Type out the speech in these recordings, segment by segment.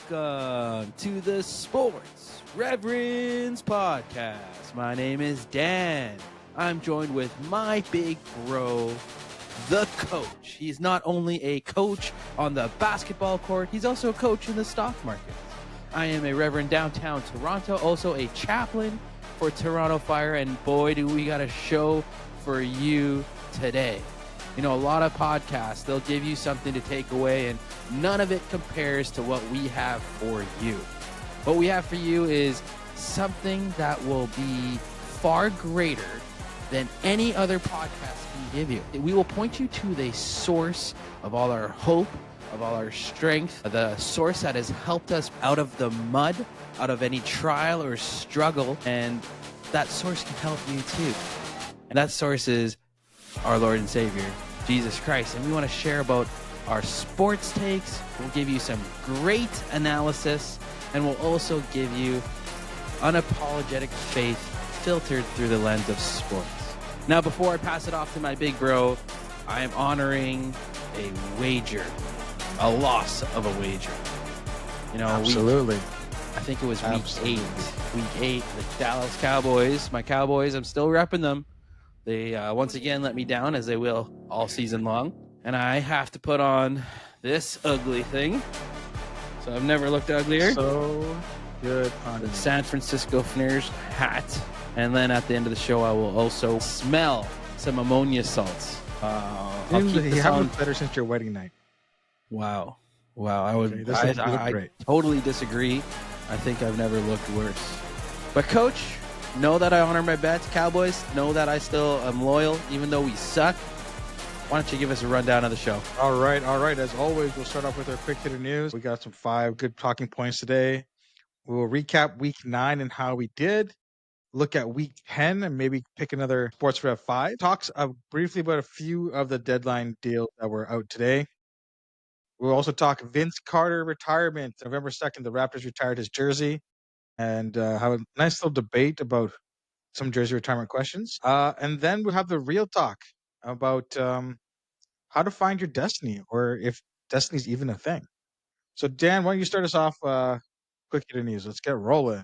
Welcome to the Sports Reverends podcast. My name is Dan. I'm joined with my big bro, the coach. He's not only a coach on the basketball court, he's also a coach in the stock market. I am a Reverend downtown Toronto, also a chaplain for Toronto Fire, and boy, do we got a show for you today. You know, a lot of podcasts, they'll give you something to take away, and none of it compares to what we have for you. What we have for you is something that will be far greater than any other podcast can give you. We will point you to the source of all our hope, of all our strength, the source that has helped us out of the mud, out of any trial or struggle, and that source can help you too. And that source is our Lord and Savior, Jesus Christ. And we want to share about our sports takes. We'll give you some great analysis, and we'll also give you unapologetic faith filtered through the lens of sports. Now, before I pass it off to my big bro, I am honoring a wager, a loss of a wager. You know, absolutely. I think it was week 8, the Dallas Cowboys. My Cowboys, I'm still repping them. They once again let me down, as they will all season long. And I have to put on this ugly thing. So I've never looked uglier. So good on the San Francisco Flares hat. And then at the end of the show, I will also smell some ammonia salts. You haven't looked better since your wedding night. Wow. I totally disagree. I think I've never looked worse. But Coach, know that I honor my bets. Cowboys, know that I still am loyal, even though we suck. Why don't you give us a rundown of the show? All right. As always, we'll start off with our quick hitter news. We got some 5 good talking points today. We will recap week 9 and how we did. Look at week 10 and maybe pick another Sports Rev 5. Talks briefly about a few of the deadline deals that were out today. We'll also talk Vince Carter retirement. November 2nd, the Raptors retired his jersey. And have a nice little debate about some jersey retirement questions. And then we'll have the real talk about how to find your destiny, or if destiny is even a thing. So, Dan, why don't you start us off quick hitter news? Let's get rolling.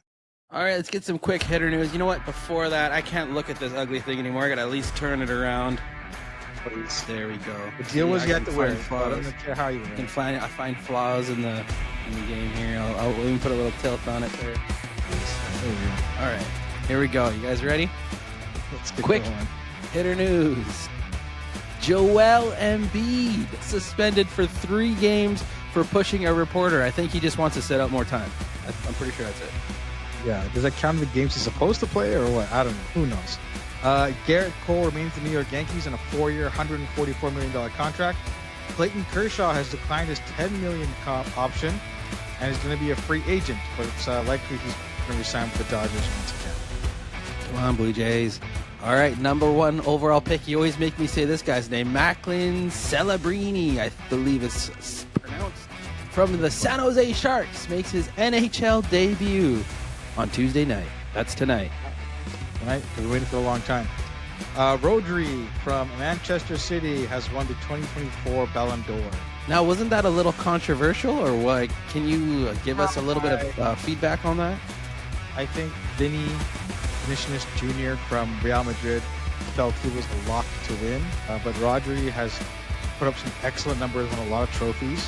All right, let's get some quick hitter news. You know what? Before that, I can't look at this ugly thing anymore. I got to at least turn it around. Please. There we go. The deal was you had to wear it. I don't care how you wear it. I find flaws in the game here. I'll even put a little tilt on it there. All right, here we go. You guys ready? Let's get quick going. Hitter news. Joel Embiid suspended for 3 games for pushing a reporter. I think he just wants to sit out more time. I'm pretty sure that's it. Yeah, does that count the games he's supposed to play or what? I don't know. Who knows? Garrett Cole remains the New York Yankees on a 4-year, $144 million contract. Clayton Kershaw has declined his $10 million option and is going to be a free agent, but it's likely he's going to resign with the Dodgers once again. Come on, Blue Jays. All right, number 1 overall pick. You always make me say this guy's name. Macklin Celebrini, I believe it's pronounced, from the San Jose Sharks, makes his NHL debut on Tuesday night. That's tonight. Right? We've been waiting for a long time. Rodri from Manchester City has won the 2024 Ballon d'Or. Now, wasn't that a little controversial, or what? Can you give us a little bit of feedback on that? I think Vinicius Jr. from Real Madrid felt he was the lock to win, but Rodri has put up some excellent numbers, won a lot of trophies,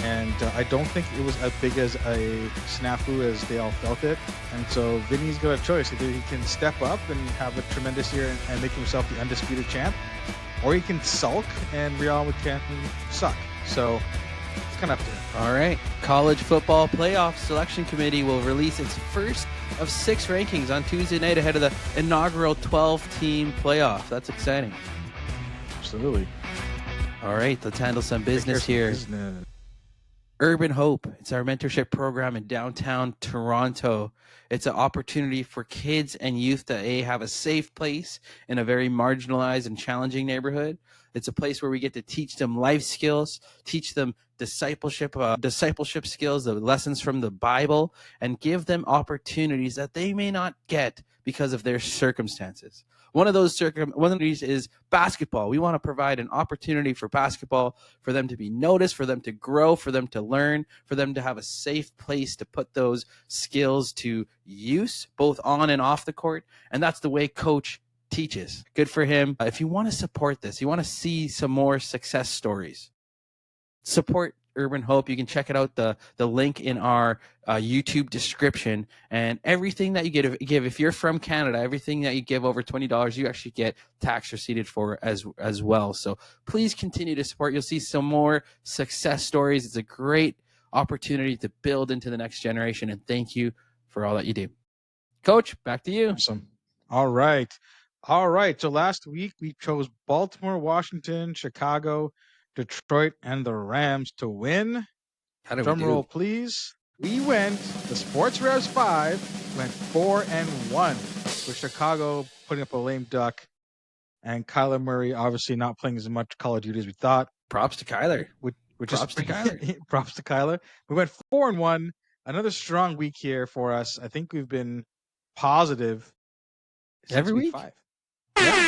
and I don't think it was as big as a snafu as they all felt it. And so Vinny's got a choice. Either he can step up and have a tremendous year and make himself the undisputed champ, or he can sulk and Real Madrid suck. So it's kind of up to him. All right. College Football Playoff Selection Committee will release its first of 6 rankings on Tuesday night ahead of the inaugural 12-team playoff. That's exciting. Absolutely. All right. Let's handle some business here. UrbanHope. It's our mentorship program in downtown Toronto. It's an opportunity for kids and youth to have a safe place in a very marginalized and challenging neighborhood. It's a place where we get to teach them life skills, teach them discipleship skills, the lessons from the Bible, and give them opportunities that they may not get because of their circumstances. one of these is basketball. We want to provide an opportunity for basketball, for them to be noticed, for them to grow, for them to learn, for them to have a safe place to put those skills to use, both on and off the court. And that's the way Coach teaches. Good for him. If you want to support this, you want to see some more success stories, support Urban Hope. You can check it out, the link in our YouTube description. And everything that you give, if you're from Canada, everything that you give over $20, you actually get tax receipted for as well. So please continue to support. You'll see some more success stories. It's a great opportunity to build into the next generation. And thank you for all that you do. Coach, back to you. Awesome. All right. So last week we chose Baltimore, Washington, Chicago, Detroit, and the Rams to win. How did Drum we do? roll, please. We went, the Sports Revs 5 went 4-1, with Chicago putting up a lame duck, and Kyler Murray obviously not playing as much Call of Duty as we thought. Props to Kyler. Props to Kyler. We went 4-1. Another strong week here for us. I think we've been positive Every week? 5. Yeah.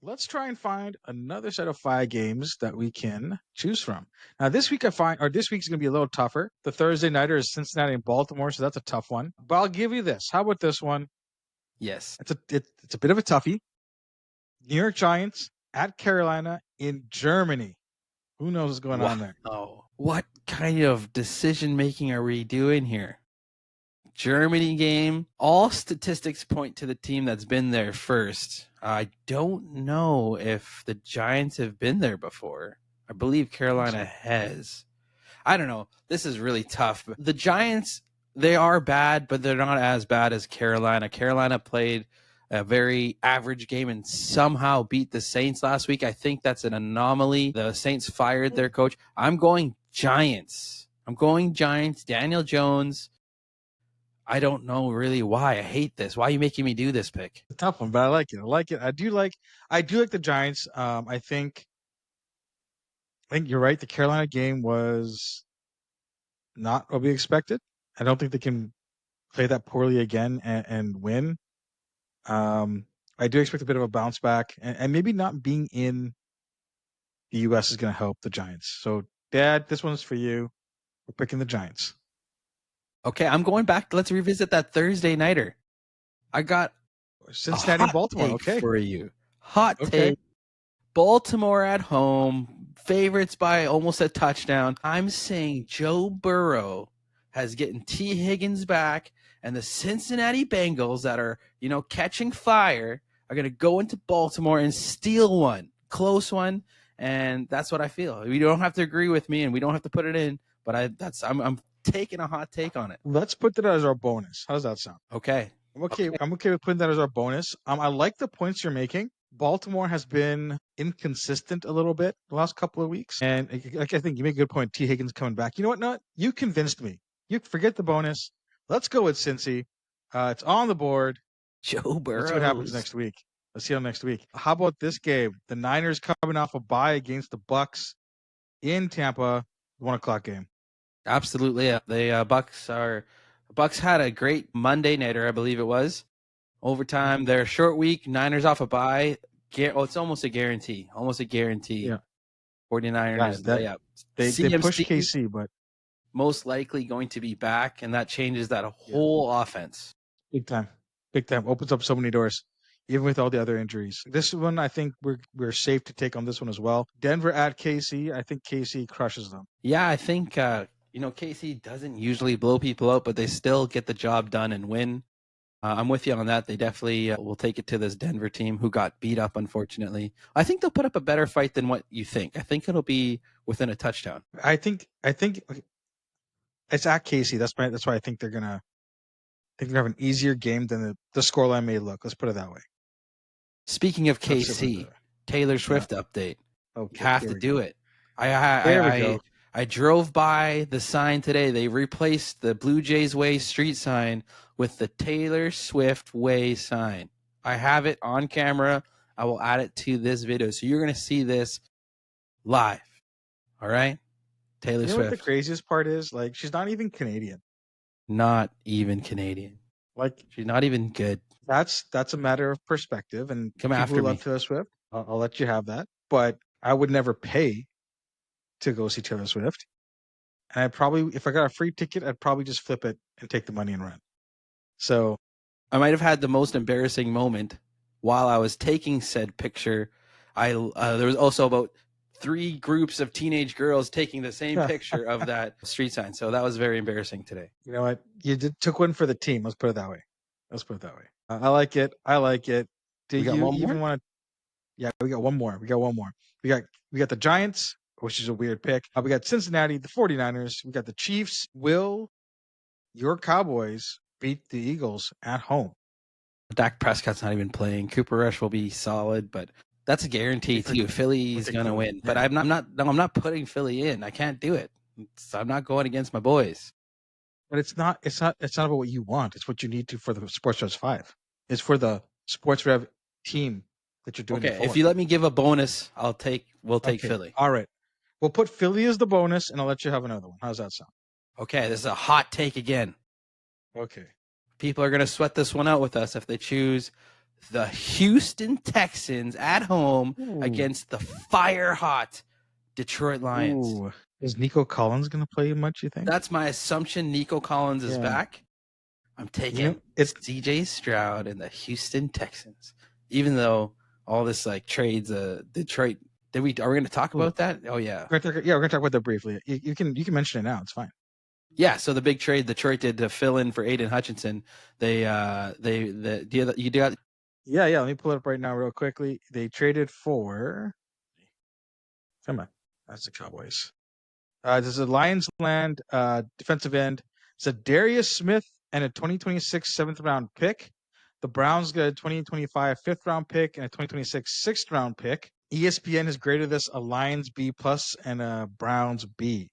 Let's try and find another set of 5 games that we can choose from. Now, this week's going to be a little tougher. The Thursday nighter is Cincinnati and Baltimore, so that's a tough one. But I'll give you this. How about this one? Yes. It's a bit of a toughie. New York Giants at Carolina in Germany. Who knows what's going on there? Oh, what kind of decision making are we doing here? Germany game. All statistics point to the team that's been there first. I don't know if the Giants have been there before. I believe Carolina has. I don't know. This is really tough. The Giants, they are bad, but they're not as bad as Carolina. Carolina played a very average game and somehow beat the Saints last week. I think that's an anomaly. The Saints fired their coach. I'm going Giants. Daniel Jones. I don't know really why. I hate this. Why are you making me do this pick? It's a tough one, but I like it. I do like the Giants. I think you're right. The Carolina game was not what we expected. I don't think they can play that poorly again and win. I do expect a bit of a bounce back, and maybe not being in the U.S. is going to help the Giants. So, Dad, this one's for you. We're picking the Giants. Okay, I'm going back. Let's revisit that Thursday nighter. I got Cincinnati and Baltimore. Okay, for you. Hot take. Baltimore at home, favorites by almost a touchdown. I'm saying Joe Burrow has getting T. Higgins back, and the Cincinnati Bengals that are, catching fire are going to go into Baltimore and steal one, close one, and that's what I feel. You don't have to agree with me, and we don't have to put it in, but I'm taking a hot take on it. Let's put that as our bonus. How does that sound? Okay. I'm okay with putting that as our bonus. I like the points you're making. Baltimore has been inconsistent a little bit the last couple of weeks. And I think you make a good point. T. Higgins coming back. You know what, Nut? You convinced me. You forget the bonus. Let's go with Cincy. It's on the board. Joe Burrow. Let's see what happens next week. How about this game? The Niners coming off a bye against the Bucks in Tampa, 1:00 game. Absolutely. The Bucks had a great Monday nighter, I believe it was. Overtime, they're a short week. Niners off a bye. It's almost a guarantee. Yeah. 49ers. They pushed KC, but most likely going to be back, and that changes that whole offense. Big time. Opens up so many doors, even with all the other injuries. This one, I think we're safe to take on this one as well. Denver at KC. I think KC crushes them. Yeah, I think KC doesn't usually blow people out, but they still get the job done and win. I'm with you on that. They definitely will take it to this Denver team who got beat up, unfortunately. I think they'll put up a better fight than what you think. I think it'll be within a touchdown. I think it's at KC. That's why I think they're gonna have an easier game than the scoreline may look. Let's put it that way. Speaking of KC, Taylor Swift update. Okay, you have to do it. I drove by the sign today. They replaced the Blue Jays Way street sign with the Taylor Swift Way sign. I have it on camera. I will add it to this video. So you're going to see this live. All right? Taylor Swift. What the craziest part is? Like, she's not even Canadian. Not even Canadian. Like, She's not even good. that's a matter of perspective, and Come people after who love me. Taylor Swift, I'll let you have that. But I would never pay to go see Taylor Swift. And I probably, if I got a free ticket, I'd probably just flip it and take the money and run. So I might have had the most embarrassing moment while I was taking said picture. There was also about 3 groups of teenage girls taking the same picture of that street sign. So that was very embarrassing today. you know what? Took one for the team. Let's put it that way. I like it. I like it. Do We got you one even more? want to? Yeah, we got one more. We got the Giants, which is a weird pick. We got Cincinnati, the 49ers. We got the Chiefs. Will your Cowboys beat the Eagles at home? Dak Prescott's not even playing. Cooper Rush will be solid, but that's a guarantee too. Philly's take gonna Philly. win, but Yeah. I'm not putting Philly in. I can't do it. I'm not going against my boys. But it's not about what you want. It's what you need to for the Sports Rev 5. It's for the Sports Rev team that you're doing it Okay, for. if you let me give a bonus, we'll take Okay. Philly. All right. We'll put Philly as the bonus, and I'll let you have another one. How's that sound? Okay, this is a hot take again. Okay. People are going to sweat this one out with us if they choose the Houston Texans at home against the fire hot Detroit Lions. Ooh. Is Nico Collins going to play much, you think? That's my assumption. Nico Collins is back. I'm taking CJ Stroud and the Houston Texans, even though all this like trades, Detroit. Are we going to talk about that? Oh yeah. We're going to talk about that briefly. You can mention it now. It's fine. Yeah, so the big trade Detroit did to fill in for Aiden Hutchinson, Yeah, let me pull it up right now real quickly. They traded for, come on, that's the Cowboys. This is a Lions land defensive end. It's a Darius Smith and a 2026 7th round pick. The Browns got a 2025 5th round pick and a 2026 6th round pick. ESPN has graded this a Lions B plus and a Browns B.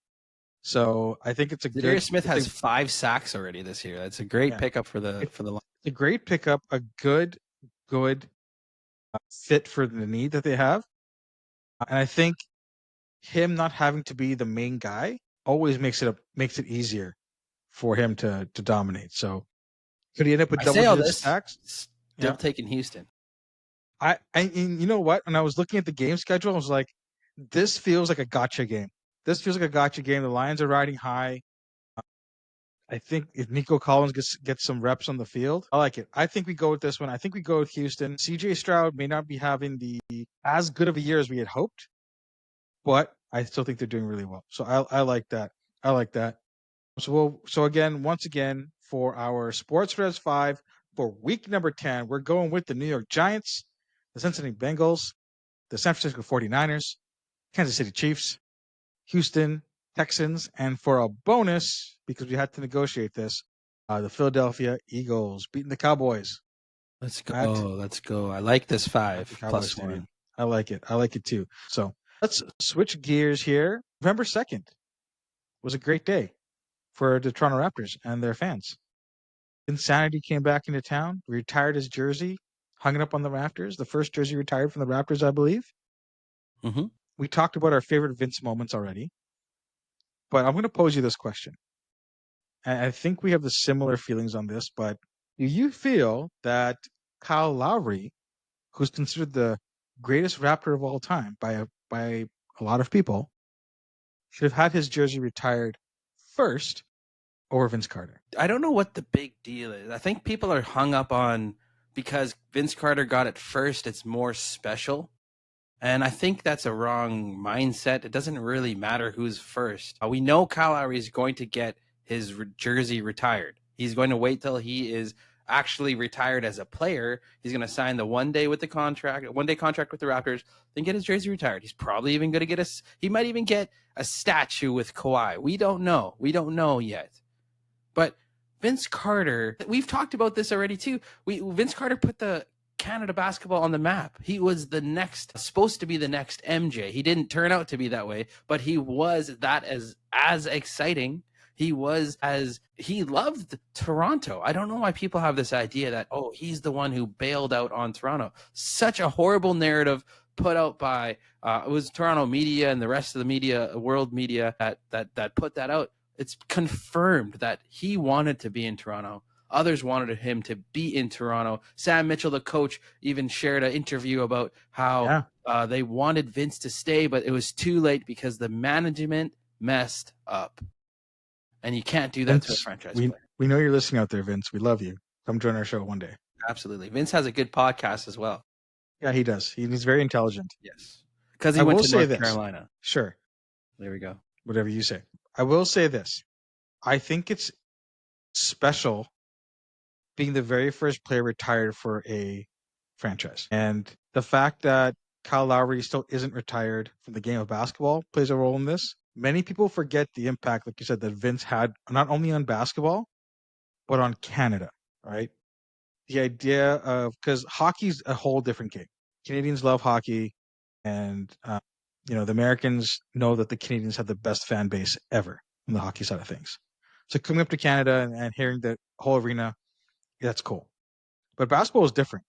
So I think it's a good. Darius Smith has 5 sacks already this year. That's a great pickup for the Lions. It's a great pickup, a good fit for the need that they have. And I think him not having to be the main guy always makes it easier for him to dominate. So could he end up with double-digit sacks? Still taking Houston. And you know what? When I was looking at the game schedule, I was like, this feels like a gotcha game. The Lions are riding high. I think if Nico Collins gets some reps on the field, I like it. I think we go with this one. I think we go with Houston. CJ Stroud may not be having as good of a year as we had hoped, but I still think they're doing really well. So I like that. So once again, for our Sports Res 5 for week number 10, we're going with the New York Giants, the Cincinnati Bengals, the San Francisco 49ers, Kansas City Chiefs, Houston Texans, and for a bonus, because we had to negotiate this, the Philadelphia Eagles beating the Cowboys. Let's go. I like this 5+1. I like it too. So let's switch gears here. November 2nd was a great day for the Toronto Raptors and their fans. Insanity came back into town, retired his jersey, hung it up on the rafters. The first jersey retired from the Raptors, I believe. Mm-hmm. We talked about our favorite Vince moments already, but I'm going to pose you this question. And I think we have the similar feelings on this, but do you feel that Kyle Lowry, who's considered the greatest Raptor of all time by a lot of people, should have had his jersey retired first over Vince Carter? I don't know what the big deal is. I think people are hung up on because Vince Carter got it first, it's more special. And I think that's a wrong mindset. It doesn't really matter who's first. We know Kyle Lowry is going to get his jersey retired. He's going to wait till he is actually retired as a player. He's going to sign the one-day contract with the Raptors, then get his jersey retired. He's probably even going to get he might even get a statue with Kawhi. We don't know. We don't know yet. But Vince Carter, we've talked about this already too. Vince Carter put the Canada basketball on the map. He was supposed to be the next MJ. He didn't turn out to be that way, but he was that as exciting. He loved Toronto. I don't know why people have this idea that, oh, he's the one who bailed out on Toronto. Such a horrible narrative put out by it was Toronto media and the rest of the media, world media that put that out. It's confirmed that he wanted to be in Toronto. Others wanted him to be in Toronto. Sam Mitchell, the coach, even shared an interview about how they wanted Vince to stay, but it was too late because the management messed up. And you can't do that Vince, to a franchise player. player. We know you're listening out there, Vince. We love you. Come join our show one day. Absolutely. Vince has a good podcast as well. Yeah, he does. He's very intelligent. Yes. Because he went to North Carolina. Sure. There we go. Whatever you say. I will say this. I think it's special being the very first player retired for a franchise. And the fact that Kyle Lowry still isn't retired from the game of basketball plays a role in this. Many people forget the impact, like you said, that Vince had not only on basketball, but on Canada, right? The idea of, because hockey's a whole different game. Canadians love hockey, and the Americans know that the Canadians have the best fan base ever on the hockey side of things. So coming up to Canada and hearing the whole arena, that's cool. But basketball is different.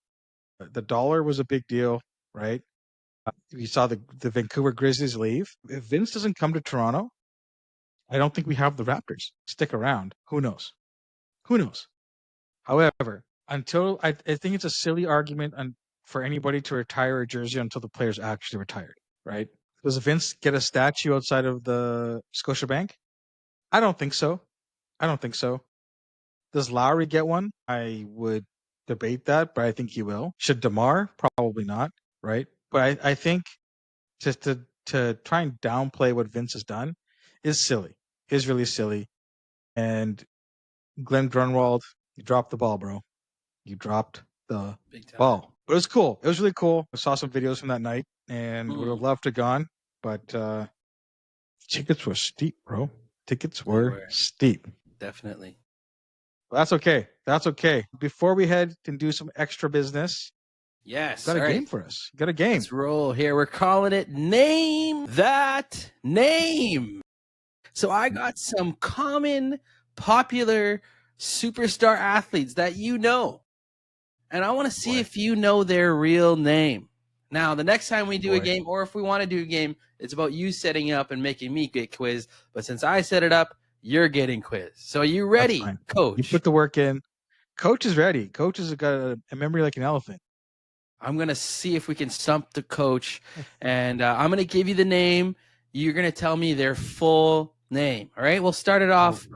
The dollar was a big deal, right? We saw the Vancouver Grizzlies leave. If Vince doesn't come to Toronto, I don't think we have the Raptors stick around. Who knows? Who knows? However, until I think it's a silly argument for anybody to retire a jersey until the player's actually retired, right? Does Vince get a statue outside of the Scotiabank? I don't think so. Does Lowry get one? I would debate that, but I think he will. Should DeMar? Probably not, right? But I think just to try and downplay what Vince has done is silly. Is really silly. And Glenn Grunwald, you dropped the ball, bro. You dropped the ball. But it was cool. It was really cool. I saw some videos from that night and would have loved to have gone, but tickets were steep, bro. Tickets were steep. Definitely. Well, that's okay. That's okay. Before we head and do some extra business, yes, got a game for us. Got a game. Let's roll here. We're calling it Name That Name. So I got some common, popular superstar athletes that you know. And I want to see if you know their real name. Now, the next time we do a game, or if we want to do a game, it's about you setting it up and making me get quiz. But since I set it up, you're getting quiz. So are you ready, Coach? You put the work in. Coach is ready. Coach has got a memory like an elephant. I'm going to see if we can stump the coach. And I'm going to give you the name. You're going to tell me their full name. All right? We'll start it off.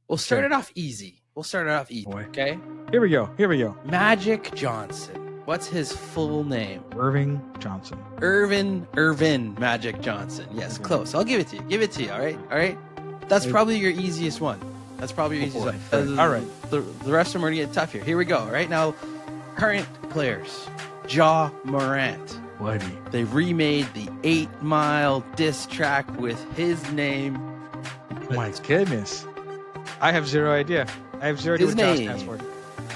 We'll start it off easy. Okay? Here we go. Magic Johnson. What's his full name? Irving Johnson. Irvin Magic Johnson. Yes, close. I'll give it to you. All right? That's probably your easiest one. All right. The rest of them are going to get tough here. Here we go. All right, now, current players. Ja Morant. Bloody. They remade the 8 Mile diss track with his name. Oh my goodness. I have zero idea. His what Ja name stands for.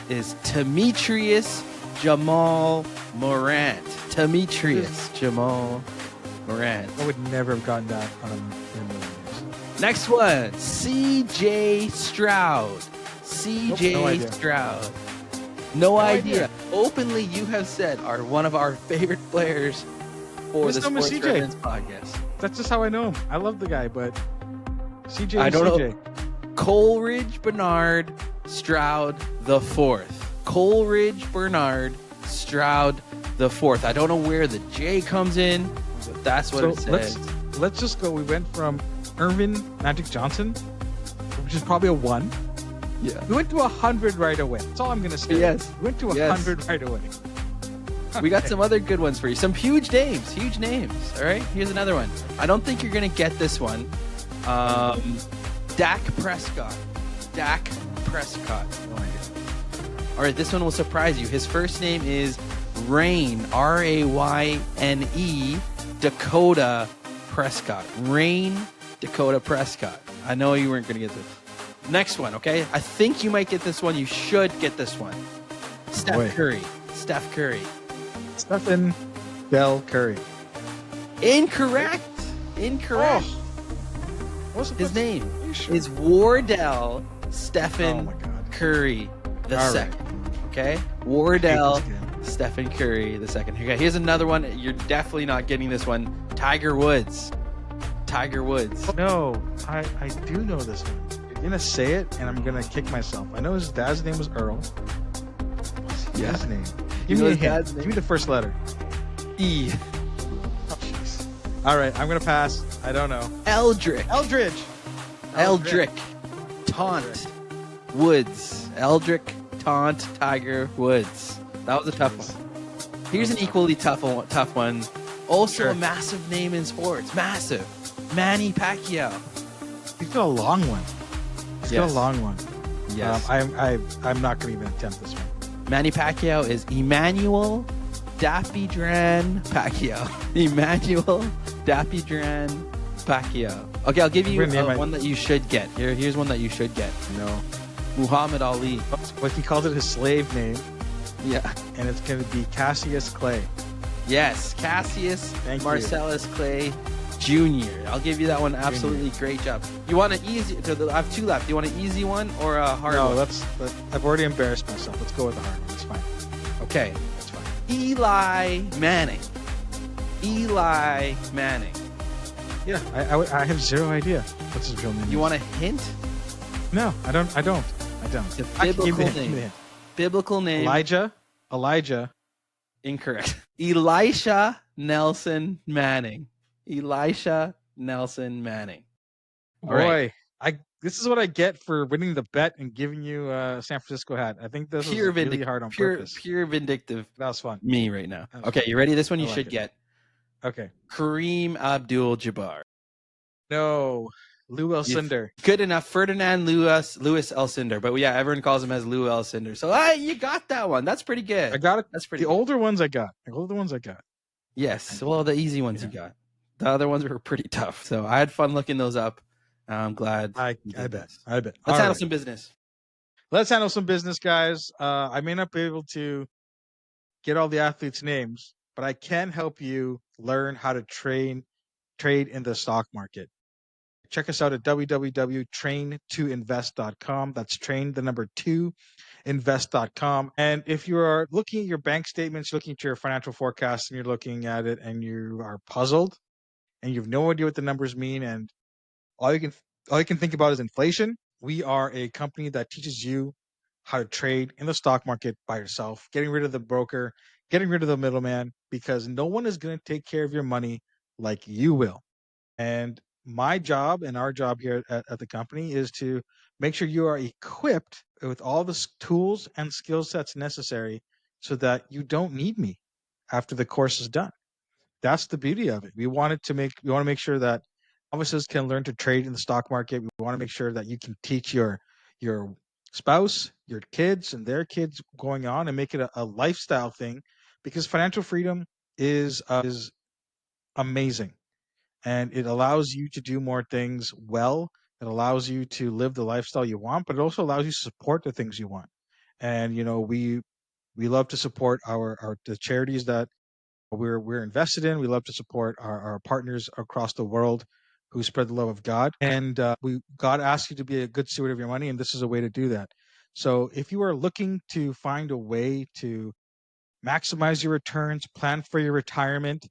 Is Demetrius Jamal Morant. Jamal Morant. I would never have gotten that on a million years. Next one, C.J. Stroud. No idea. Openly, you have said are one of our favorite players for the Sports Reverends podcast. That's just how I know him. I love the guy, but CJ. I don't know. Coleridge Bernard Stroud the Fourth. I don't know where the J comes in, but that's what it says. Let's just go. We went from Irvin Magic Johnson, which is probably a 1. Yeah. We went to 100 right away. That's all I'm going to say. Yes. We went to 100 right away. We got some other good ones for you. Some huge names. All right. Here's another one. I don't think you're going to get this one. Dak Prescott. No idea. All right. This one will surprise you. His first name is Rayne. Rayne Dakota Prescott. Rayne Dakota Prescott. I know you weren't going to get this. Next one, okay? I think you might get this one. You should get this one. Steph Curry. Stephen Del Curry. Incorrect. His name is Wardell Stephen Curry the second. Okay? Wardell Stephen Curry the second. Okay, here's another one. You're definitely not getting this one. Tiger Woods. No, I do know this one. gonna say it and I'm gonna kick myself. I know his dad's name was Earl. What's his name? Give me a hint. Give me the first letter. E. Oh, jeez. All right, I'm gonna pass. I don't know. Eldrick. Eldrick. Taunt. Woods. Eldrick, Taunt, Tiger, Woods. That was a tough one. Here's an equally tough one. Also a massive name in sports. Massive. Manny Pacquiao. He's got a long one. Yes. I'm not gonna even attempt this one. Manny Pacquiao is Emmanuel Dapidran Pacquiao. Emmanuel Dapidran Pacquiao. Okay, I'll give you one that you should get. Here's one that you should get. No. Muhammad Ali. But he calls it his slave name. Yeah. And it's going to be Cassius Clay. Yes, Cassius Marcellus Clay Jr. I'll give you that one. Absolutely great job. You want an easy? I have two left. Do you want an easy one or a hard one? No, I've already embarrassed myself. Let's go with the hard one. It's fine. Okay. That's fine. Eli Manning. Yeah, I have zero idea what's his real name. You want a hint? No, I don't. It's a biblical name. Biblical name. Elijah. Incorrect. Elisha Nelson Manning. Boy, right. This is what I get for winning the bet and giving you a San Francisco hat. I think this is really hard on purpose. Pure vindictive. That was fun. Me right now. Okay, you ready? This one you should get. Okay. Kareem Abdul-Jabbar. No. Lou Alcindor. Good enough. Ferdinand Louis Alcindor. But yeah, everyone calls him as Lou Alcindor. So you got that one. That's pretty good. I got it. That's pretty good. Older ones I got. Yes. Well, the easy ones you got. The other ones were pretty tough. So I had fun looking those up. I'm glad. I bet. Let's handle some business. Let's handle some business, guys. I may not be able to get all the athletes' names, but I can help you learn how to trade in the stock market. Check us out at www.train2invest.com. That's train the number 2 invest.com. And if you are looking at your bank statements, looking at your financial forecast, and you're looking at it and you are puzzled and you have no idea what the numbers mean, and all you can think about is inflation, we are a company that teaches you how to trade in the stock market by yourself, getting rid of the broker, getting rid of the middleman, because no one is going to take care of your money like you will. And my job and our job here at the company is to make sure you are equipped with all the tools and skill sets necessary so that you don't need me after the course is done. That's the beauty of it. We want to make sure that novices can learn to trade in the stock market. We want to make sure that you can teach your spouse, your kids, and their kids going on and make it a lifestyle thing, because financial freedom is amazing. And it allows you to do more things well. It allows you to live the lifestyle you want, but it also allows you to support the things you want. And we love to support the charities that we're invested in. We love to support our partners across the world who spread the love of God. And God asks you to be a good steward of your money, and this is a way to do that. So if you are looking to find a way to maximize your returns, plan for your retirement,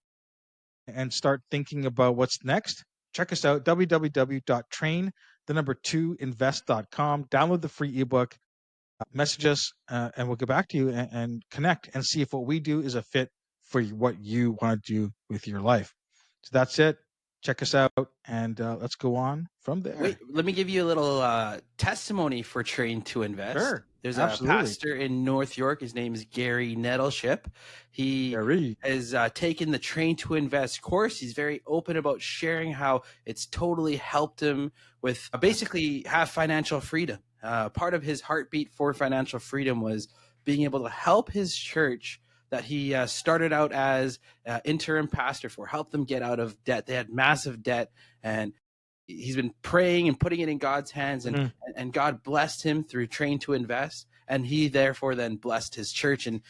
and start thinking about what's next, check us out, www.train2invest.com. Download the free ebook, message us, and we'll get back to you and connect and see if what we do is a fit for what you want to do with your life. So that's it. Check us out, and let's go on from there. Wait, let me give you a little testimony for Train to Invest. Sure. There's Absolutely. a pastor in North York. His name is Gary Nettleship. He has taken the Train to Invest course. He's very open about sharing how it's totally helped him with basically have financial freedom. Part of his heartbeat for financial freedom was being able to help his church that he started out as interim pastor for, help them get out of debt. They had massive debt, and he's been praying and putting it in God's hands, and God blessed him through Train to Invest, and he therefore then blessed his church in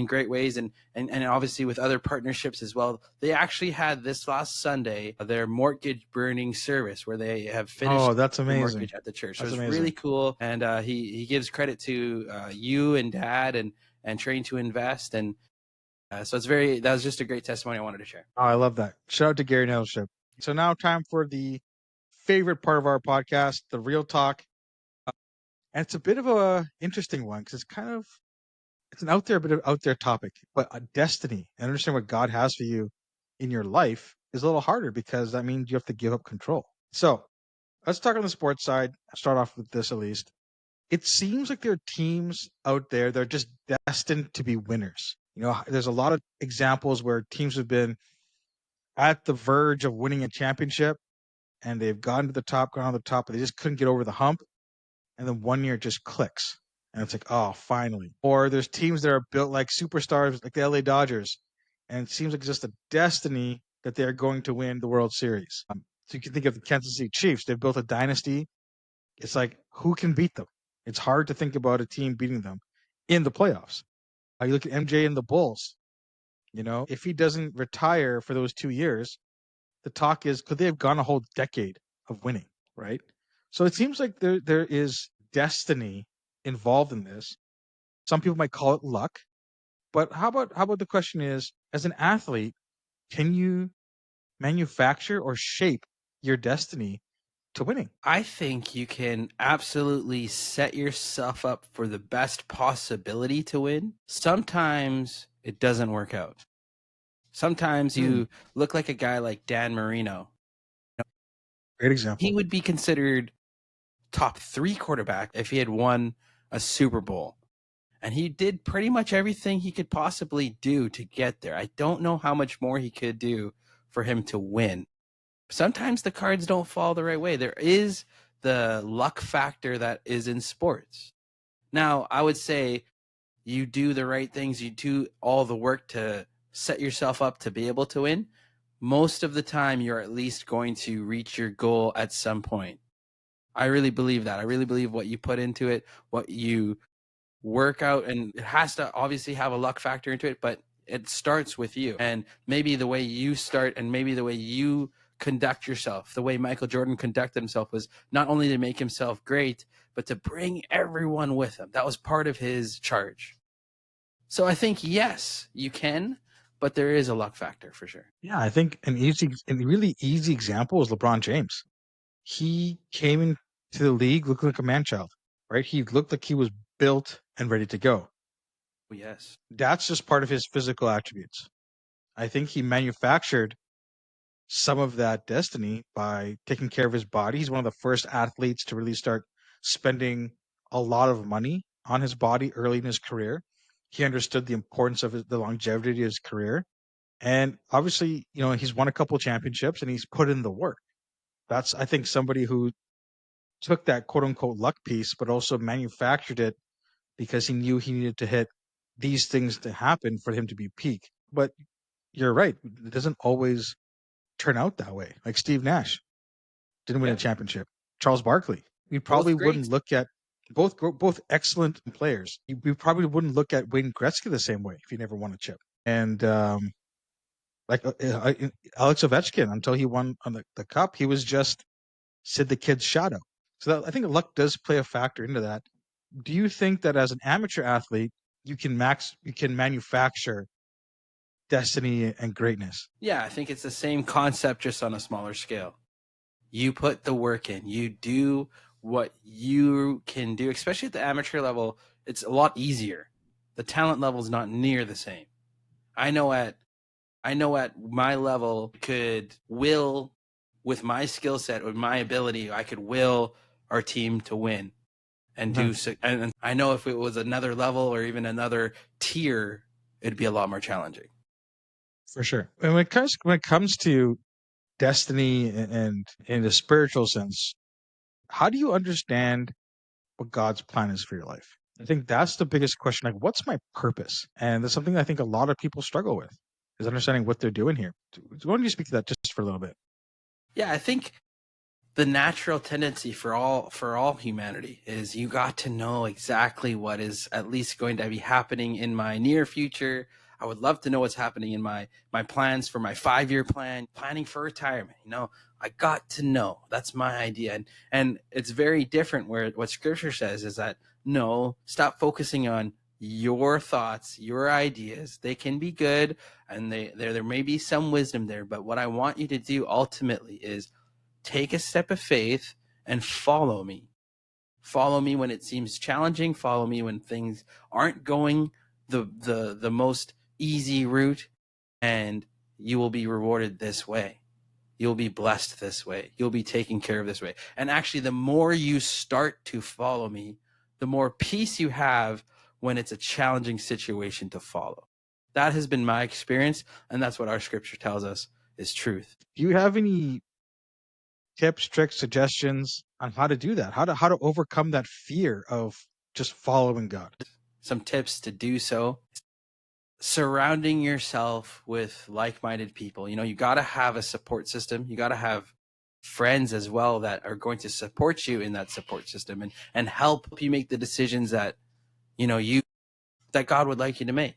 great ways, and obviously with other partnerships as well. They actually had this last Sunday their mortgage burning service where they have finished that's amazing. the mortgage at the church. So that's it's amazing. really cool, and he gives credit to you and Dad and Train to Invest, and so that was just a great testimony I wanted to share. Oh, I love that. Shout out to Gary Nettleship. So now time for the favorite part of our podcast, the real talk. And it's a bit of a interesting one because it's an bit of out there topic, but a destiny and understand what God has for you in your life is a little harder because that means you have to give up control. So let's talk on the sports side. Start off with this at least. It seems like there are teams out there that are just destined to be winners. There's a lot of examples where teams have been at the verge of winning a championship and they've gone to the top, gone on the top, but they just couldn't get over the hump. And then one year it just clicks. And it's like, oh, finally. Or there's teams that are built like superstars, like the LA Dodgers. And it seems like it's just a destiny that they're going to win the World Series. So you can think of the Kansas City Chiefs. They've built a dynasty. It's like, who can beat them? It's hard to think about a team beating them in the playoffs. You look at MJ and the Bulls. If he doesn't retire for those 2 years, the talk is, could they have gone a whole decade of winning, right? So it seems like there is destiny involved in this. Some people might call it luck, but how about the question is, as an athlete, can you manufacture or shape your destiny to winning? I think you can absolutely set yourself up for the best possibility to win. Sometimes it doesn't work out. Sometimes you look like a guy like Dan Marino. Great example. He would be considered top 3 quarterback if he had won a Super Bowl. And he did pretty much everything he could possibly do to get there. I don't know how much more he could do for him to win. Sometimes the cards don't fall the right way. There is the luck factor that is in sports. Now, I would say you do the right things, you do all the work to set yourself up to be able to win. Most of the time, you're at least going to reach your goal at some point. I really believe that. I really believe what you put into it, what you work out, and it has to obviously have a luck factor into it, but it starts with you. And maybe the way you start and maybe the way you conduct yourself, the way Michael Jordan conducted himself was not only to make himself great, but to bring everyone with him. That was part of his charge. So I think, yes, you can, but there is a luck factor for sure. Yeah, I think a really easy example is LeBron James. He came into the league looking like a man-child, right? He looked like he was built and ready to go. Yes. That's just part of his physical attributes. I think he manufactured some of that destiny by taking care of his body. He's one of the first athletes to really start spending a lot of money on his body early in his career. He understood the importance of the longevity of his career. And obviously, he's won a couple championships and he's put in the work. That's, I think, somebody who took that quote unquote luck piece, but also manufactured it because he knew he needed to hit these things to happen for him to be peak. But you're right. It doesn't always turn out that way. Like Steve Nash didn't win a championship. Charles Barkley. We probably wouldn't look at both excellent players. We probably wouldn't look at Wayne Gretzky the same way if he never won a chip. And Alex Ovechkin, until he won on the cup, he was just Sid the Kid's shadow. So I think luck does play a factor into that. Do you think that as an amateur athlete, you can manufacture destiny and greatness? Yeah, I think it's the same concept, just on a smaller scale. You put the work in, you do what you can do, especially at the amateur level. It's a lot easier. The talent level is not near the same. I know at my level could will, with my skill set, with my ability, I could will our team to win and do so. And I know if it was another level or even another tier, it'd be a lot more challenging. For sure. And when it comes to destiny and in the spiritual sense, how do you understand what God's plan is for your life? I think that's the biggest question. Like, what's my purpose? And that's something I think a lot of people struggle with, is understanding what they're doing here. Why don't you speak to that just for a little bit? Yeah, I think the natural tendency for all humanity is you got to know exactly what is at least going to be happening in my near future. I would love to know what's happening in my plans for my 5-year plan, planning for retirement. I got to know. That's my idea. And it's very different where what scripture says is that, no, stop focusing on your thoughts, your ideas. They can be good and there may be some wisdom there, but what I want you to do ultimately is take a step of faith and follow me. Follow me when it seems challenging. Follow me when things aren't going the most easy route, and you will be rewarded this way. You'll be blessed this way. You'll be taken care of this way. And actually, the more you start to follow me, the more peace you have when it's a challenging situation to follow. That has been my experience, and that's what our scripture tells us is truth. Do you have any tips, tricks, suggestions on how to do that? How to overcome that fear of just following God? Some tips to do so: surrounding yourself with like-minded people. You got to have a support system. You got to have friends as well that are going to support you in that support system and help you make the decisions that that God would like you to make.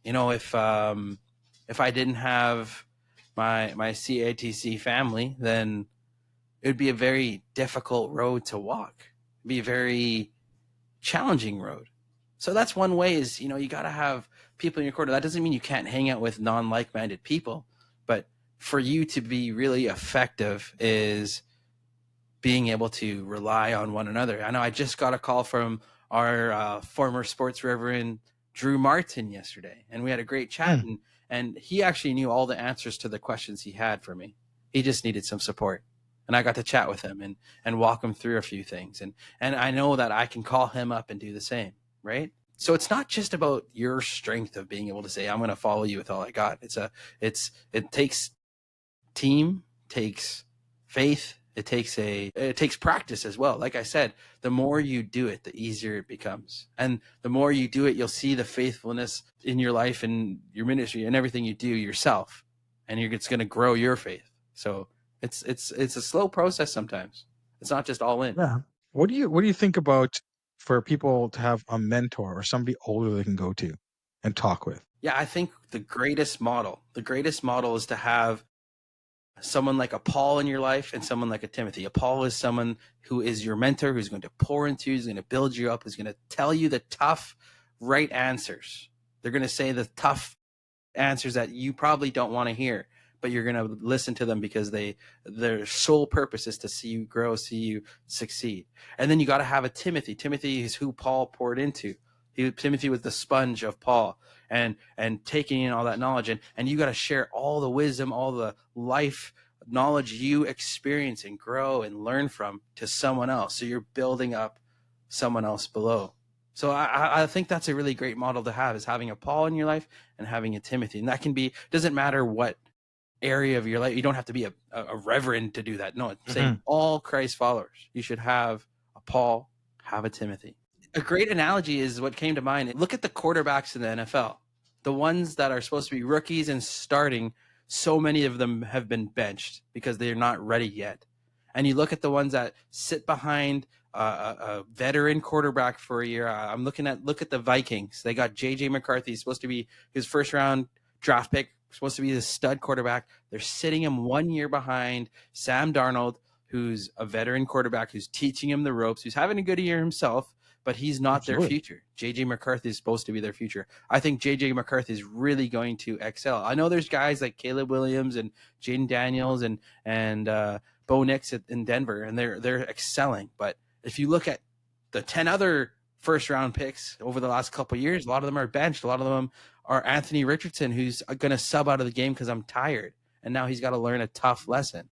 If I didn't have my CATC family, then it would be a very difficult road to walk. It'd be a very challenging road. So that's one way is, you got to have people in your corner. That doesn't mean you can't hang out with non-like-minded people, but for you to be really effective is being able to rely on one another. I know I just got a call from our former sports reverend, Drew Martin, yesterday, and we had a great chat, and he actually knew all the answers to the questions he had for me. He just needed some support. And I got to chat with him and walk him through a few things. And I know that I can call him up and do the same, right? So it's not just about your strength of being able to say, I'm going to follow you with all I got. It takes team, takes faith. It takes practice as well. Like I said, the more you do it, the easier it becomes. And the more you do it, you'll see the faithfulness in your life and your ministry and everything you do yourself. And it's going to grow your faith. So it's a slow process sometimes. It's not just all in. Yeah. What do you think about for people to have a mentor or somebody older they can go to and talk with? Yeah, I think the greatest model is to have someone like a Paul in your life and someone like a Timothy. A Paul is someone who is your mentor, who's going to pour into you, who's going to build you up, who's going to tell you the tough, right answers. They're going to say the tough answers that you probably don't want to hear, but you're going to listen to them because their sole purpose is to see you grow, see you succeed. And then you got to have a Timothy. Timothy is who Paul poured into. Timothy was the sponge of Paul and taking in all that knowledge. And you got to share all the wisdom, all the life knowledge you experience and grow and learn from to someone else. So you're building up someone else below. So I think that's a really great model to have, is having a Paul in your life and having a Timothy. And that can be, doesn't matter what area of your life. You don't have to be a reverend to do that. No, it's saying all Christ followers. You should have a Paul, have a Timothy. A great analogy is what came to mind. Look at the quarterbacks in the NFL. The ones that are supposed to be rookies and starting, so many of them have been benched because they're not ready yet. And you look at the ones that sit behind a veteran quarterback for a year. Look at the Vikings. They got J.J. McCarthy, supposed to be his first round draft pick, supposed to be the stud quarterback. They're sitting him 1 year behind Sam Darnold, who's a veteran quarterback, who's teaching him the ropes, who's having a good year himself, but he's not their future. J.J. McCarthy is supposed to be their future. I think J.J. McCarthy is really going to excel. I know there's guys like Caleb Williams and Jaden Daniels and Bo Nix in Denver, and they're excelling. But if you look at the 10 other first-round picks over the last couple of years, a lot of them are benched. A lot of them are Anthony Richardson, who's going to sub out of the game because I'm tired. And now he's got to learn a tough lesson.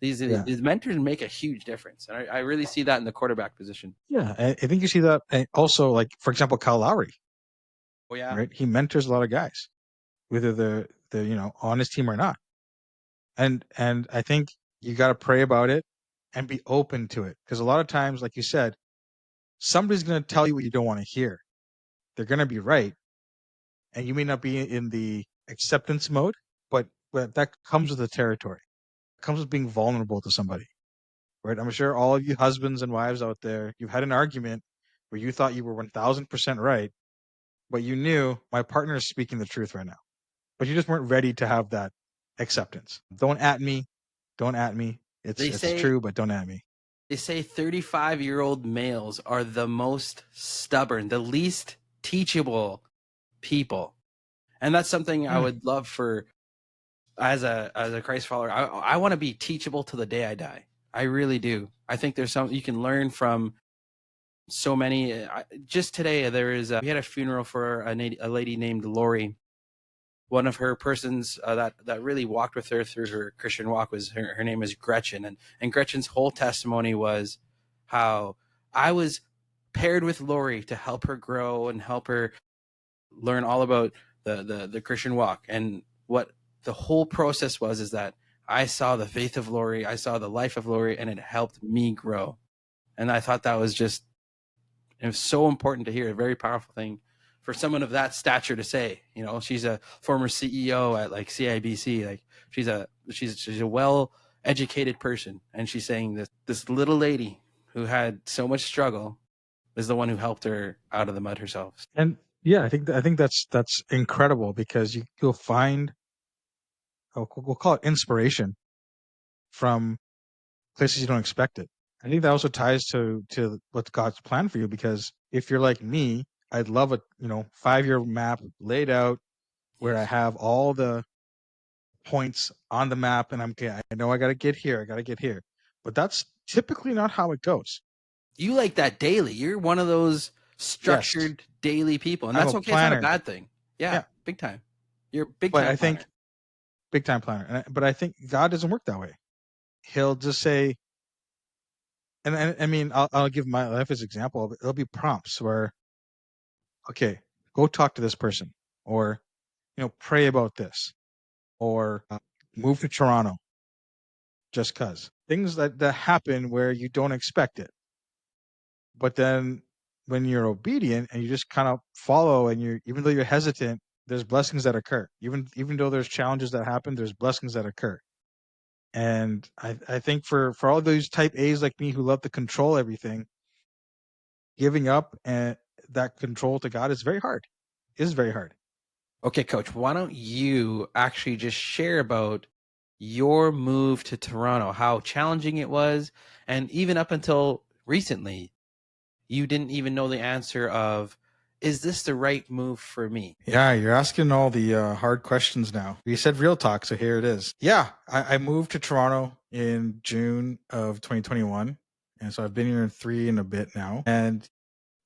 These mentors make a huge difference. And I really see that in the quarterback position. Yeah, I think you see that also, like, for example, Kyle Lowry. Oh, yeah. Right? He mentors a lot of guys, whether they're on his team or not. And I think you got to pray about it and be open to it. Because a lot of times, like you said, somebody's going to tell you what you don't want to hear. They're going to be right. And you may not be in the acceptance mode, but that comes with the territory. It comes with being vulnerable to somebody. Right? I'm sure all of you husbands and wives out there, you've had an argument where you thought you were 1000% right, but you knew my partner is speaking the truth right now. But you just weren't ready to have that acceptance. Don't at me. Don't at me. It's true, but don't at me. They say 35-year-old males are the most stubborn, the least teachable people. And that's something I would love for, as a Christ follower. I want to be teachable to the day I die. I really do. I think there's something you can learn from so many. Just today, we had a funeral for a lady named Lori. One of her persons that really walked with her through her Christian walk was her name is Gretchen, and Gretchen's whole testimony was how I was paired with Lori to help her grow and help her learn all about the Christian walk. And what the whole process was is that I saw the faith of Lori, I saw the life of Lori, and it helped me grow. And I thought that was just, it was so important to hear, a very powerful thing for someone of that stature to say. You know, she's a former CEO at like CIBC. Like she's a well educated person, and she's saying that this little lady who had so much struggle is the one who helped her out of the mud herself. And yeah, I think that's incredible, because you'll find, we'll call it inspiration, from places you don't expect it. I think that also ties to what's God's plan for you, because if you're like me, I'd love a 5-year map laid out where I have all the points on the map, and I know I got to get here, but that's typically not how it goes. You like that daily. You're one of those structured daily people, and I'm that's a okay. It's not a planner. bad thing. Yeah. Big time. You're a big But time I think planner. big time planner. But I think God doesn't work that way. He'll just say, and I mean, I'll give my life as example. There'll be prompts where, okay, go talk to this person, or pray about this, or move to Toronto, just cause things that happen where you don't expect it. But then when you're obedient and you just kind of follow, and even though you're hesitant, there's blessings that occur. Even though there's challenges that happen, there's blessings that occur. And I think for all those type A's like me who love to control everything, giving up and that control to God is very hard. It is very hard. Okay, Coach, why don't you actually just share about your move to Toronto, how challenging it was, and even up until recently, you didn't even know the answer of, is this the right move for me? Yeah, you're asking all the hard questions now. You said real talk, so here it is. Yeah, I moved to Toronto in June of 2021, and so I've been here in 3 and a bit now. And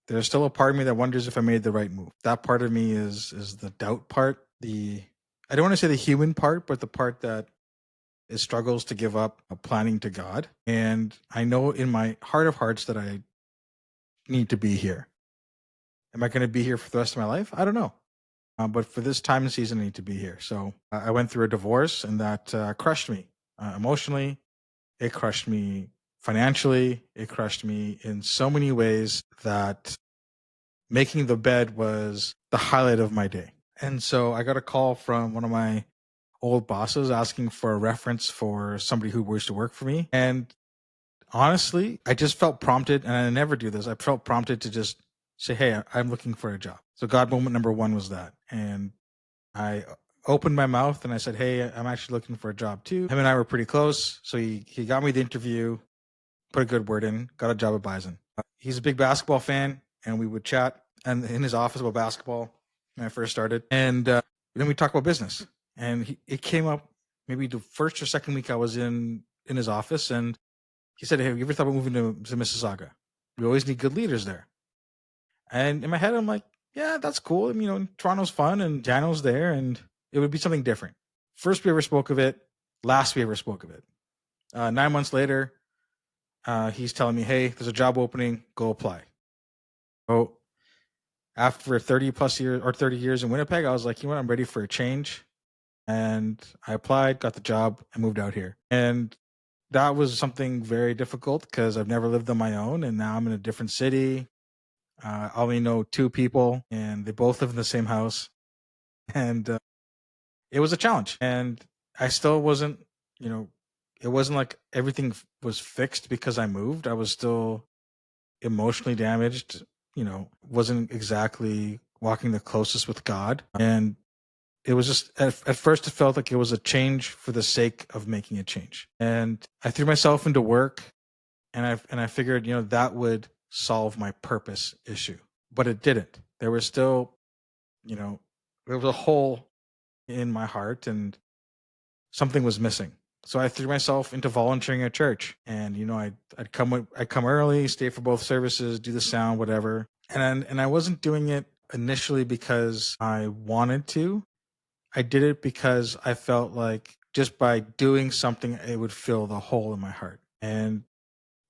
there's still a part of me that wonders if I made the right move. That part of me is the doubt part. I don't want to say the human part, but the part that it struggles to give up planning to God. And I know in my heart of hearts that I need to be here. Am I going to be here for the rest of my life? I don't know. But for this time and season, I need to be here. So I went through a divorce, and that crushed me emotionally. It crushed me financially. It crushed me in so many ways that making the bed was the highlight of my day. And so I got a call from one of my old bosses asking for a reference for somebody who used to work for me. And honestly, I just felt prompted, and I never do this. I felt prompted to just say, hey, I'm looking for a job. So God moment number 1 was that. And I opened my mouth and I said, hey, I'm actually looking for a job too. Him and I were pretty close. So he got me the interview, put a good word in, got a job at Bison. He's a big basketball fan, and we would chat and in his office about basketball when I first started. And then we talked about business. And it came up maybe the first or second week I was in his office, and he said, hey, have you ever thought about moving to Mississauga? We always need good leaders there. And in my head, I'm like, yeah, that's cool. I mean, Toronto's fun, and Daniel's there, and it would be something different. First we ever spoke of it. Last we ever spoke of it. 9 months later, he's telling me, hey, there's a job opening. Go apply. So after 30 plus years or 30 years in Winnipeg, I was like, you know what? I'm ready for a change. And I applied, got the job, and moved out here. And that was something very difficult because I've never lived on my own, and now I'm in a different city. I only know 2 people, and they both live in the same house. And it was a challenge. And I still wasn't, it wasn't like everything was fixed because I moved. I was still emotionally damaged, wasn't exactly walking the closest with God. And it was just, at first, it felt like it was a change for the sake of making a change. And I threw myself into work, and I figured, that would solve my purpose issue. But it didn't. There was still, there was a hole in my heart, and something was missing. So I threw myself into volunteering at church, and I'd come early, stay for both services, do the sound, whatever. And I wasn't doing it initially because I wanted to. I did it because I felt like just by doing something, it would fill the hole in my heart. And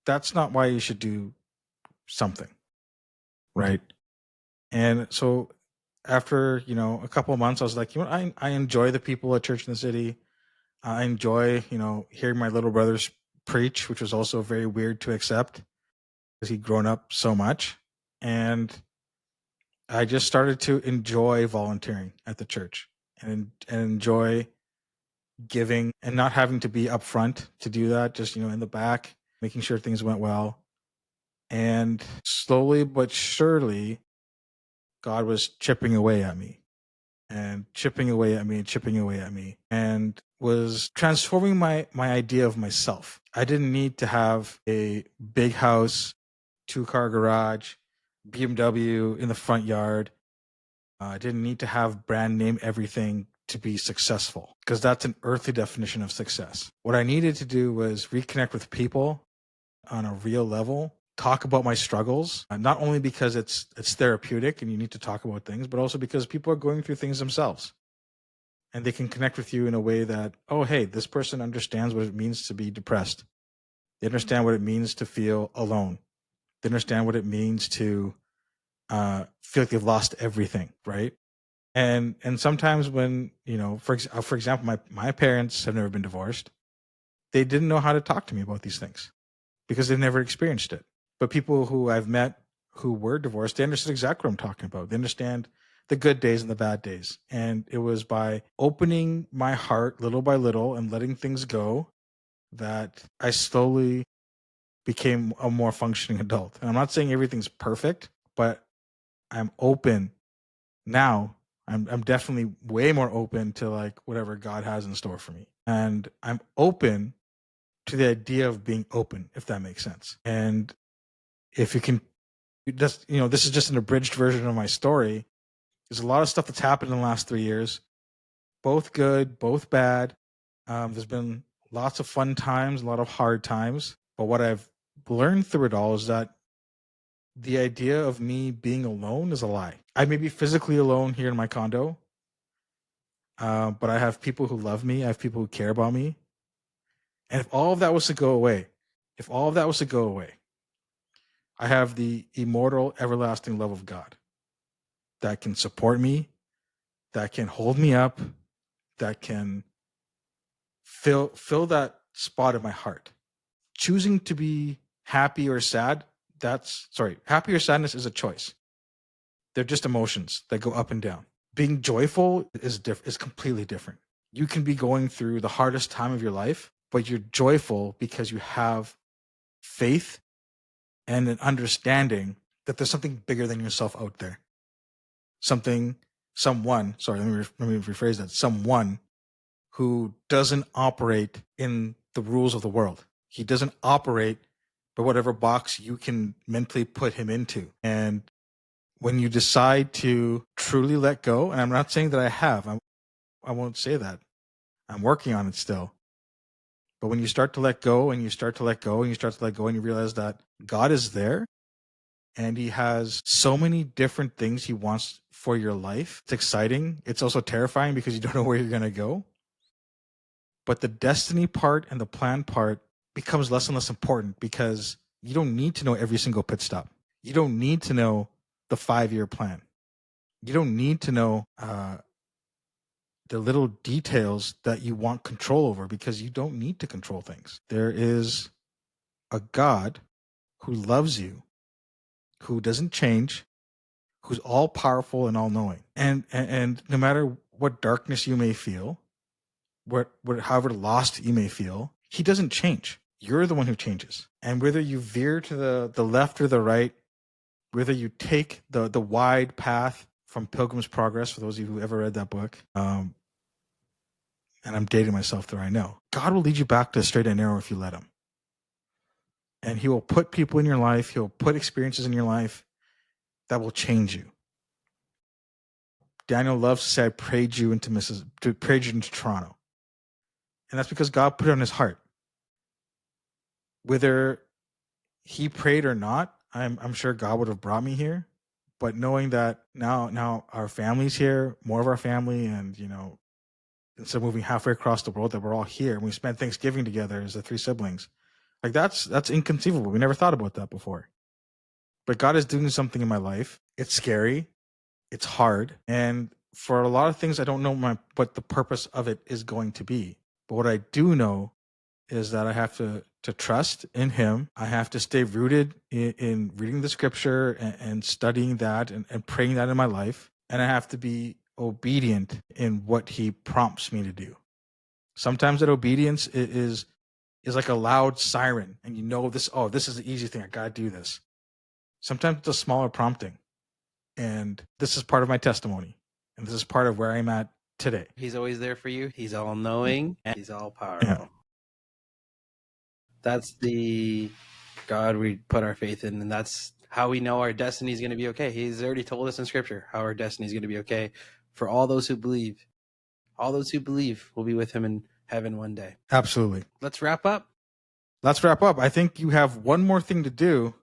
that's not why you should do something, right? And so after, a couple of months, I was like, I enjoy the people at church in the city. I enjoy, hearing my little brothers preach, which was also very weird to accept because he'd grown up so much. And I just started to enjoy volunteering at the church and enjoy giving and not having to be upfront to do that, just, in the back, making sure things went well. And slowly but surely, God was chipping away at me and chipping away at me and chipping away at me and was transforming my idea of myself. I didn't need to have a big house, 2-car garage, BMW in the front yard. I didn't need to have brand name everything to be successful, because that's an earthly definition of success. What I needed to do was reconnect with people on a real level, talk about my struggles, not only because it's therapeutic and you need to talk about things, but also because people are going through things themselves. And they can connect with you in a way that, oh, hey, this person understands what it means to be depressed. They understand what it means to feel alone. They understand what it means to feel like they've lost everything, right? And sometimes when, for example, my parents have never been divorced. They didn't know how to talk to me about these things because they've never experienced it. But people who I've met who were divorced, they understood exactly what I'm talking about. They understand the good days and the bad days. And it was by opening my heart little by little and letting things go that I slowly became a more functioning adult. And I'm not saying everything's perfect, but I'm open now. I'm definitely way more open to like whatever God has in store for me. And I'm open to the idea of being open, if that makes sense. And if you can just, this is just an abridged version of my story. There's a lot of stuff that's happened in the last 3 years, both good, both bad. There's been lots of fun times, a lot of hard times. But what I've learned through it all is that the idea of me being alone is a lie. I may be physically alone here in my condo, but I have people who love me. I have people who care about me. And if all of that was to go away, I have the immortal, everlasting love of God that can support me, that can hold me up, that can fill that spot in my heart. Choosing to be happy or sad, happy or sadness is a choice. They're just emotions that go up and down. Being joyful is completely different. You can be going through the hardest time of your life, but you're joyful because you have faith and an understanding that there's something bigger than yourself out there. Let me rephrase that. Someone who doesn't operate in the rules of the world. He doesn't operate by whatever box you can mentally put him into. And when you decide to truly let go, and I'm not saying that I won't say that. I'm working on it still. But when you start to let go and you start to let go and you start to let go and you realize that God is there and he has so many different things he wants for your life. It's exciting. It's also terrifying because you don't know where you're going to go. But the destiny part and the plan part becomes less and less important because you don't need to know every single pit stop. You don't need to know the 5-year plan. You don't need to know the little details that you want control over because you don't need to control things. There is a God who loves you, who doesn't change, who's all powerful and all knowing. And no matter what darkness you may feel, however lost you may feel, he doesn't change. You're the one who changes. And whether you veer to the left or the right, whether you take the wide path from Pilgrim's Progress, for those of you who ever read that book, and I'm dating myself there, I know. God will lead you back to the straight and narrow if you let him. And he will put people in your life, he'll put experiences in your life that will change you. Daniel loves to say, I prayed you into Toronto. And that's because God put it on his heart. Whether he prayed or not, I'm sure God would have brought me here. But knowing that now our family's here, more of our family, and instead of moving halfway across the world, that we're all here and we spent Thanksgiving together as the 3 siblings. Like that's inconceivable. We never thought about that before. But God is doing something in my life. It's scary. It's hard. And for a lot of things, I don't know what the purpose of it is going to be. But what I do know is that I have to trust in him. I have to stay rooted in reading the scripture and studying that and praying that in my life. And I have to be obedient in what he prompts me to do. Sometimes that obedience is like a loud siren, and this is the easy thing. I gotta do this. Sometimes it's a smaller prompting. And this is part of my testimony. And this is part of where I'm at today. He's always there for you. He's all knowing and he's all powerful. Yeah. That's the God we put our faith in, and that's how we know our destiny is going to be okay. He's already told us in scripture how our destiny is going to be okay for all those who believe. All those who believe will be with him in heaven one day. Absolutely. Let's wrap up. I think you have one more thing to do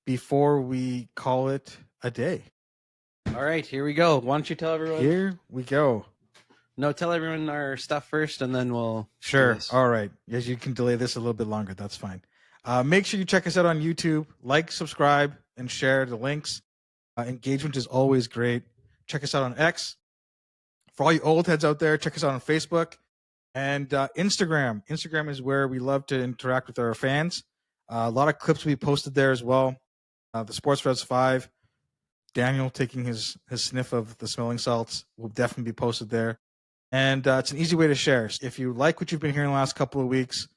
before we call it a day. All right, here we go. Why don't you tell everyone? Here we go. No, tell everyone our stuff first, and then we'll... Sure. All right. Yes, you can delay this a little bit longer. That's fine. Make sure you check us out on YouTube. Like, subscribe, and share the links. Engagement is always great. Check us out on X. For all you old heads out there, check us out on Facebook. And Instagram. Instagram is where we love to interact with our fans. A lot of clips we posted there as well. The Sports Reverends 5. Daniel taking his sniff of the smelling salts will definitely be posted there. And it's an easy way to share. If you like what you've been hearing the last couple of weeks,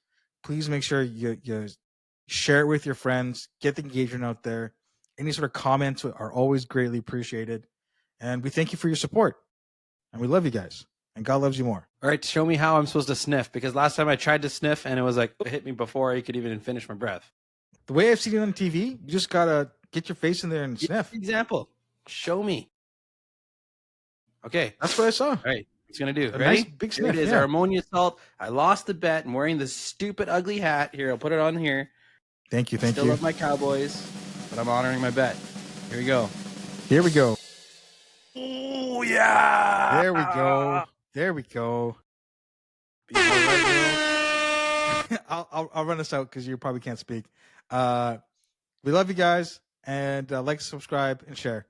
please make sure you share it with your friends. Get the engagement out there. Any sort of comments are always greatly appreciated. And we thank you for your support. And we love you guys. And God loves you more. All right, show me how I'm supposed to sniff. Because last time I tried to sniff, and it was like, it hit me before I could even finish my breath. The way I've seen it on TV, you just got to get your face in there and sniff. Example. Show me. Okay. That's what I saw. All right. It's going to do. A Ready? nice big sniff. Here it is, our ammonia salt. I lost the bet. I'm wearing this stupid, ugly hat. Here, I'll put it on here. Thank you. Still love my Cowboys, but I'm honoring my bet. Here we go. Here we go. Oh, yeah. There we go. There we go. I'll run us out because you probably can't speak. We love you guys, and like, subscribe, and share.